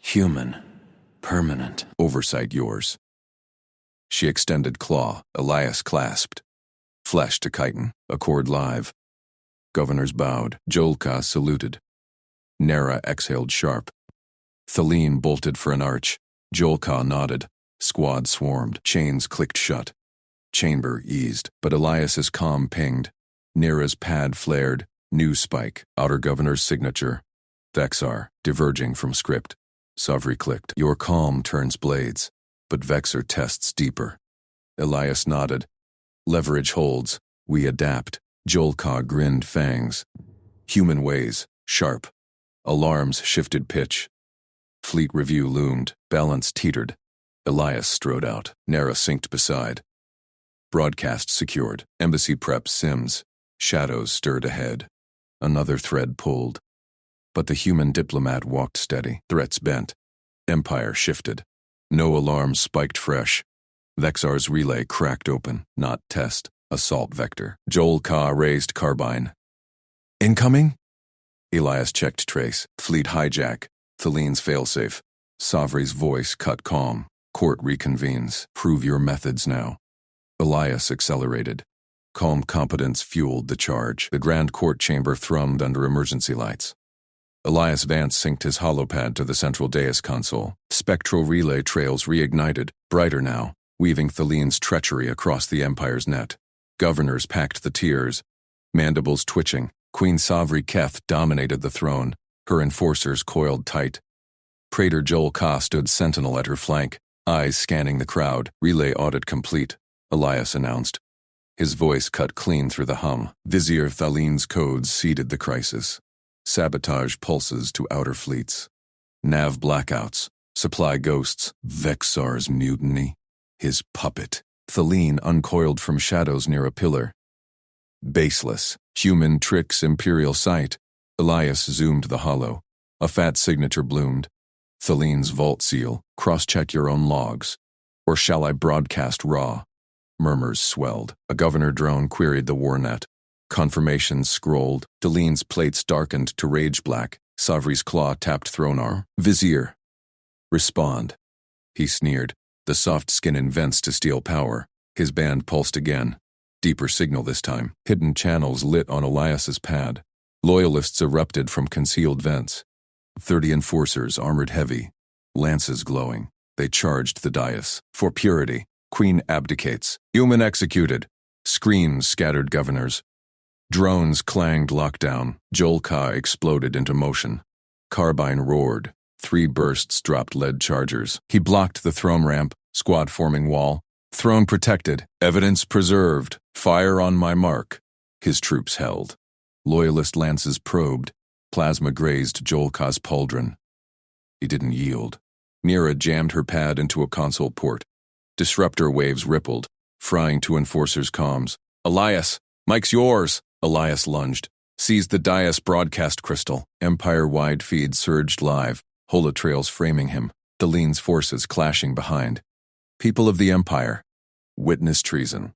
Human. Permanent. Oversight yours. She extended claw. Elias clasped. Flesh to chitin. Accord live. Governors bowed. Jolka saluted. Nera exhaled sharp. Thalene bolted for an arch. Jolka nodded. Squad swarmed. Chains clicked shut. Chamber eased, but Elias's calm pinged. Nera's pad flared. New spike. Outer governor's signature. Vexar, diverging from script. Savri clicked. Your calm turns blades, but Vexar tests deeper. Elias nodded. Leverage holds. We adapt. Jolka grinned fangs. Human ways. Sharp. Alarms shifted pitch. Fleet review loomed. Balance teetered. Elias strode out. Nera synced beside. Broadcast secured. Embassy prep sims. Shadows stirred ahead. Another thread pulled. But the human diplomat walked steady. Threats bent. Empire shifted. No alarms spiked fresh. Vexar's relay cracked open. Not test. Assault vector. Jolka raised carbine. Incoming? Elias checked trace. Fleet hijack. Thalene's failsafe. Savri's voice cut calm. Court reconvenes. Prove your methods now. Elias accelerated. Calm competence fueled the charge. The Grand Court chamber thrummed under emergency lights. Elias Vance synced his holopad to the central dais console. Spectral relay trails reignited, brighter now, weaving Thalene's treachery across the Empire's net. Governors packed the tiers, mandibles twitching. Queen Savri Keth dominated the throne, her enforcers coiled tight. Praetor Jolka stood sentinel at her flank, eyes scanning the crowd. Relay audit complete, Elias announced. His voice cut clean through the hum. Vizier Thalene's codes seeded the crisis. Sabotage pulses to outer fleets. Nav blackouts. Supply ghosts. Vexar's mutiny. His puppet. Thalene uncoiled from shadows near a pillar. Baseless. Human tricks Imperial sight. Elias zoomed the hollow. A fat signature bloomed. Thalene's vault seal. Cross-check your own logs. Or shall I broadcast raw? Murmurs swelled. A governor drone queried the warnet. Confirmations scrolled. Thalene's plates darkened to rage black. Savri's claw tapped throne arm. Vizier. Respond. He sneered. The soft skin in vents to steal power. His band pulsed again. Deeper signal this time. Hidden channels lit on Elias's pad. Loyalists erupted from concealed vents. 30 enforcers armored heavy. Lances glowing. They charged the dais. For purity. Queen abdicates. Human executed. Screams scattered governors. Drones clanged lockdown. Jolka exploded into motion. Carbine roared. 3 bursts dropped lead chargers. He blocked the throne ramp. Squad forming wall. Throne protected. Evidence preserved. Fire on my mark. His troops held. Loyalist lances probed. Plasma grazed Jolka's pauldron. He didn't yield. Nera jammed her pad into a console port. Disruptor waves rippled, frying to enforcers' comms. Elias, mic's yours! Elias lunged, seized the dais broadcast crystal. Empire-wide feed surged live, holotrails framing him, Thalene's forces clashing behind. People of the Empire, witness treason.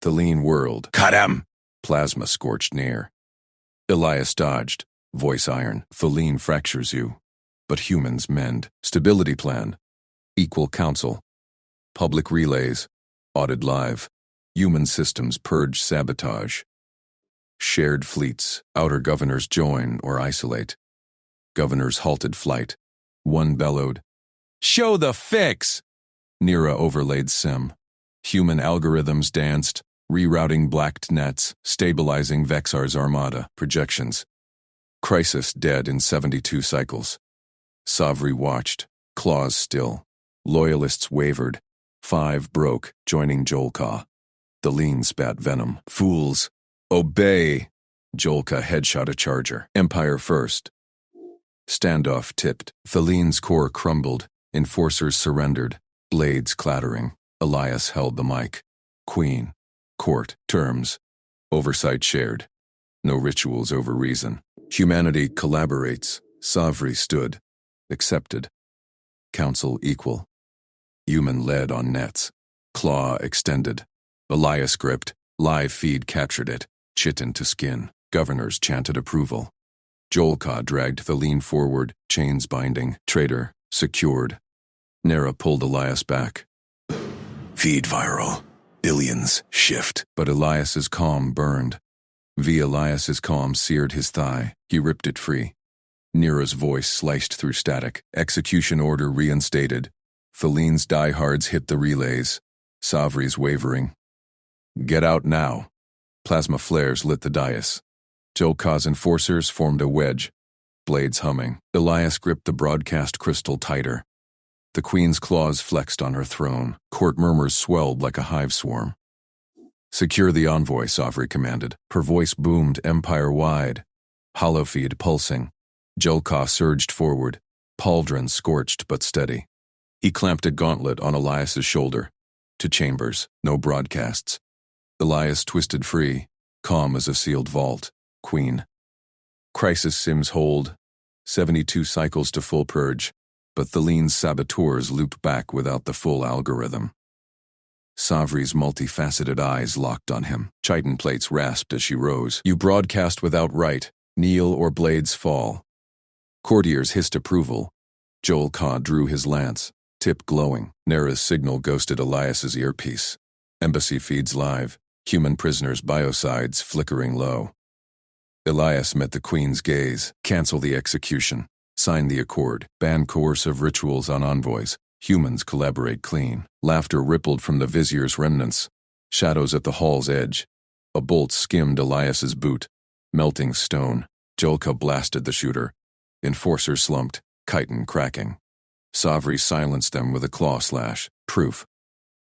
Thalene whirled. Cut him! Plasma scorched near. Elias dodged, voice iron. Thalene fractures you, but humans mend. Stability plan. Equal counsel. Public relays. Audit live. Human systems purge sabotage. Shared fleets. Outer governors join or isolate. Governors halted flight. One bellowed. Show the fix! Nera overlaid sim. Human algorithms danced, rerouting blacked nets, stabilizing Vexar's armada. Projections. Crisis dead in 72 cycles. Savri watched, claws still. Loyalists wavered. 5 broke, joining Jolka. Thalene spat venom. Fools! Obey! Jolka headshot a charger. Empire first. Standoff tipped. Thaline's core crumbled. Enforcers surrendered. Blades clattering. Elias held the mic. Queen. Court. Terms. Oversight shared. No rituals over reason. Humanity collaborates. Savri stood. Accepted. Council equal. Human led on nets. Claw extended. Elias gripped. Live feed captured it. Chitin to skin. Governors chanted approval. Jolka dragged Thaline forward, chains binding. Traitor, secured. Nera pulled Elias back. Feed viral. Billions shift. But Elias's calm burned. Elias's calm seared his thigh. He ripped it free. Nera's voice sliced through static. Execution order reinstated. Thaline's diehards hit the relays. Savri's wavering. Get out now. Plasma flares lit the dais. Jolka's enforcers formed a wedge. Blades humming. Elias gripped the broadcast crystal tighter. The queen's claws flexed on her throne. Court murmurs swelled like a hive swarm. Secure the envoy, Savri commanded. Her voice boomed empire-wide. Holofeed pulsing. Jolka surged forward. Pauldron scorched but steady. He clamped a gauntlet on Elias's shoulder. To chambers, no broadcasts. Elias twisted free, calm as a sealed vault. Queen. Crisis sims hold. 72 cycles to full purge, but Thaline's saboteurs loop back without the full algorithm. Savri's multifaceted eyes locked on him. Chitin plates rasped as she rose. You broadcast without right. Kneel or blades fall. Courtiers hissed approval. Jolka drew his lance, tip glowing. Nera's signal ghosted Elias's earpiece. Embassy feeds live. Human prisoners' biocides flickering low. Elias met the queen's gaze. Cancel the execution. Sign the accord. Ban coercive rituals on envoys. Humans collaborate clean. Laughter rippled from the vizier's remnants. Shadows at the hall's edge. A bolt skimmed Elias's boot. Melting stone. Jolka blasted the shooter. Enforcer slumped. Chitin cracking. Savri silenced them with a claw slash. Proof.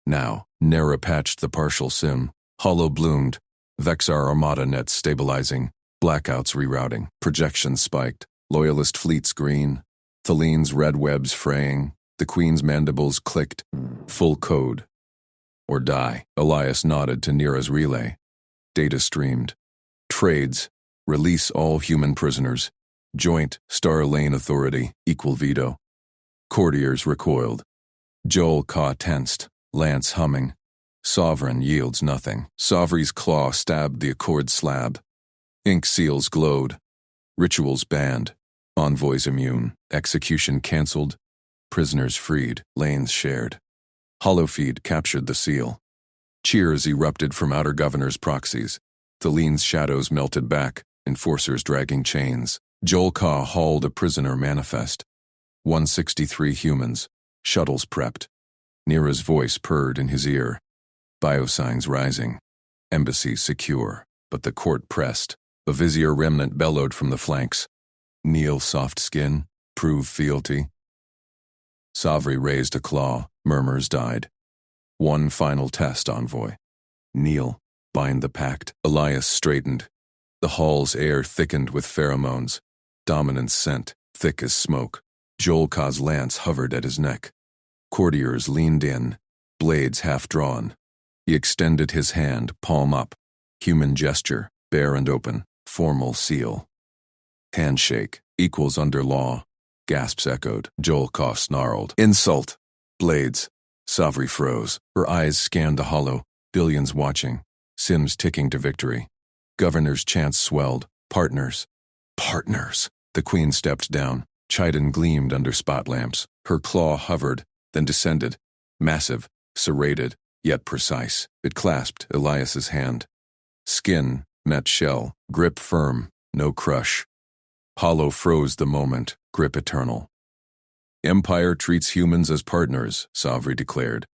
Now, Nera patched the partial sim. Hollow bloomed. Vexar Armada nets stabilizing. Blackouts rerouting. Projections spiked. Loyalist fleets green. Thaline's red webs fraying. The queen's mandibles clicked. Full code. Or die. Elias nodded to Nera's relay. Data streamed. Trades. Release all human prisoners. Joint. Star Lane Authority. Equal veto. Courtiers recoiled. Jolka tensed. Lance humming. Sovereign yields nothing. Savri's claw stabbed the accord slab. Ink seals glowed. Rituals banned. Envoys immune. Execution cancelled. Prisoners freed. Lanes shared. Holofeed captured the seal. Cheers erupted from outer governor's proxies. Thaline's shadows melted back. Enforcers dragging chains. Jolka hauled a prisoner manifest. 163 humans. Shuttles prepped. Nera's voice purred in his ear. Biosigns rising. Embassy secure. But the court pressed. A vizier remnant bellowed from the flanks. Kneel soft skin. Prove fealty. Savri raised a claw. Murmurs died. One final test, envoy. Kneel. Bind the pact. Elias straightened. The hall's air thickened with pheromones. Dominant scent, thick as smoke. Jolka's lance hovered at his neck. Courtiers leaned in. Blades half drawn. He extended his hand, palm up. Human gesture, bare and open, formal seal. Handshake, equals under law. Gasps echoed. Jolka snarled. Insult! Blades. Savri froze. Her eyes scanned the hollow. Billions watching. Sims ticking to victory. Governor's chants swelled. Partners. Partners. The queen stepped down. Chitin gleamed under spot lamps. Her claw hovered, then descended. Massive, serrated, yet precise. It clasped Elias's hand. Skin met shell, grip firm, no crush. Hollow froze the moment, grip eternal. Empire treats humans as partners, Savri declared.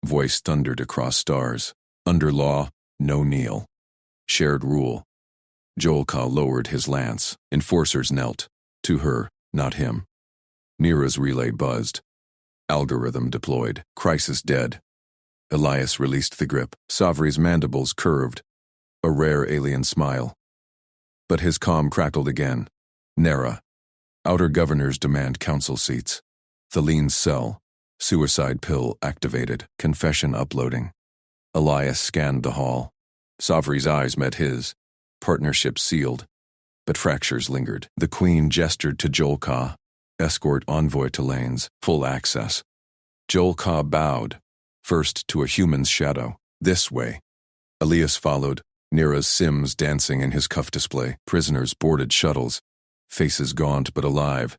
Voice thundered across stars. Under law, no kneel. Shared rule. Jolka lowered his lance. Enforcers knelt. To her, not him. Nera's relay buzzed. Algorithm deployed. Crisis dead. Elias released the grip. Savri's mandibles curved. A rare alien smile. But his calm crackled again. Nera. Outer governors demand council seats. Thalene's cell. Suicide pill activated. Confession uploading. Elias scanned the hall. Savri's eyes met his. Partnership sealed. But fractures lingered. The Queen gestured to Jolka. Escort envoy to lanes. Full access. Jolka bowed. First to a human's shadow. This way. Elias followed. Nira's Sims dancing in his cuff display. Prisoners boarded shuttles. Faces gaunt but alive.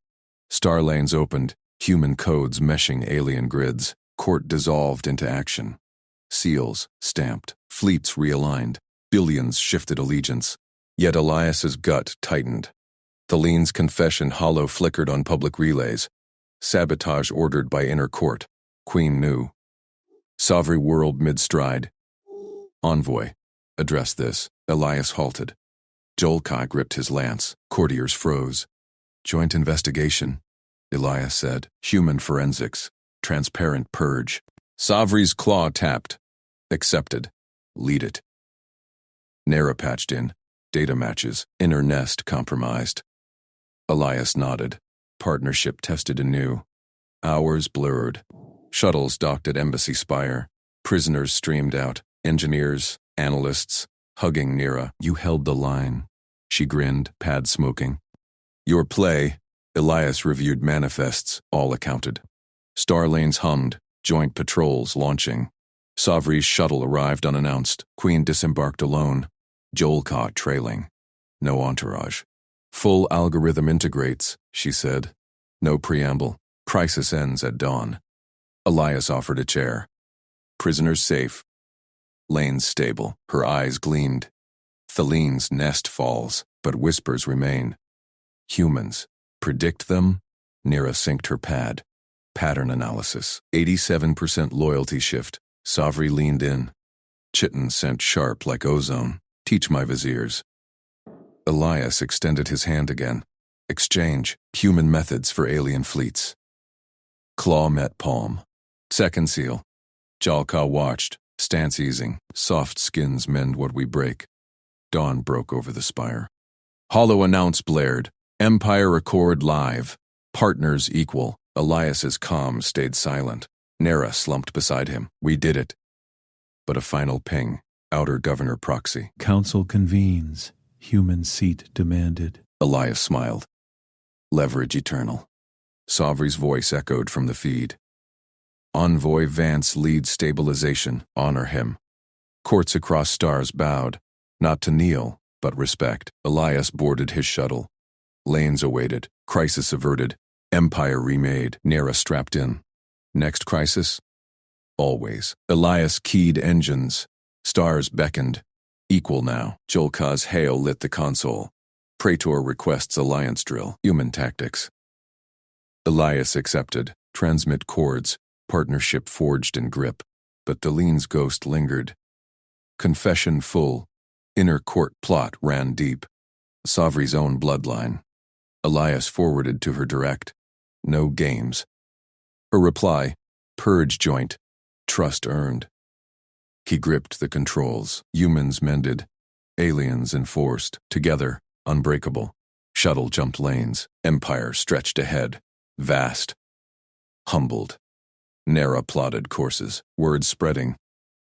Star lanes opened. Human codes meshing alien grids. Court dissolved into action. Seals stamped. Fleets realigned. Billions shifted allegiance. Yet Elias's gut tightened. Thalene's confession hollow flickered on public relays. Sabotage ordered by inner court. Queen knew. Savri whirled mid-stride. Envoy. Address this. Elias halted. Jolka gripped his lance. Courtiers froze. Joint investigation, Elias said. Human forensics. Transparent purge. Savri's claw tapped. Accepted. Lead it. Nara patched in. Data matches. Inner nest compromised. Elias nodded. Partnership tested anew. Hours blurred. Shuttles docked at Embassy Spire. Prisoners streamed out. Engineers, analysts, hugging Nira. You held the line. She grinned, pad smoking. Your play. Elias reviewed manifests, all accounted. Star lanes hummed, joint patrols launching. Savri's shuttle arrived unannounced. Queen disembarked alone. Jolka trailing. No entourage. Full algorithm integrates, she said. No preamble. Crisis ends at dawn. Elias offered a chair. Prisoners safe. Lanes stable. Her eyes gleamed. Thalene's nest falls, but whispers remain. Humans. Predict them? Nira synced her pad. Pattern analysis. 87% loyalty shift. Savri leaned in. Chitin sent sharp like ozone. Teach my viziers. Elias extended his hand again. Exchange. Human methods for alien fleets. Claw met palm. Second seal. Jolka watched. Stance easing. Soft skins mend what we break. Dawn broke over the spire. Hollow announce blared. Empire Accord live. Partners equal. Elias's calm stayed silent. Nara slumped beside him. We did it. But a final ping. Outer governor proxy. Council convenes. Human seat demanded. Elias smiled. Leverage eternal. Savri's voice echoed from the feed. Envoy Vance leads stabilization. Honor him. Courts across stars bowed. Not to kneel, but respect. Elias boarded his shuttle. Lanes awaited. Crisis averted. Empire remade. Nara strapped in. Next crisis? Always. Elias keyed engines. Stars beckoned. Equal now. Jolka's hail lit the console. Praetor requests alliance drill. Human tactics. Elias accepted. Transmit cords. Partnership forged in grip. But Thalene's ghost lingered. Confession full. Inner court plot ran deep. Savri's own bloodline. Elias forwarded to her direct. No games. Her reply. Purge joint. Trust earned. He gripped the controls. Humans mended. Aliens enforced. Together, unbreakable. Shuttle jumped lanes. Empire stretched ahead. Vast. Humbled. Nara plotted courses. Words spreading.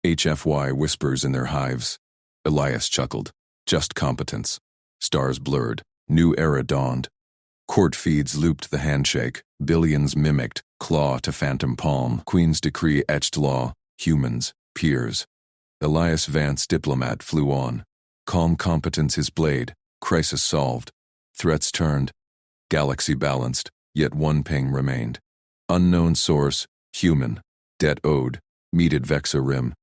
HFY whispers in their hives. Elias chuckled. Just competence. Stars blurred. New era dawned. Court feeds looped the handshake. Billions mimicked. Claw to phantom palm. Queen's decree etched law. Humans. Peers. Elias Vance diplomat flew on. Calm competence his blade. Crisis solved. Threats turned. Galaxy balanced. Yet one ping remained. Unknown source. Human. Debt owed. Meted Vexa rim.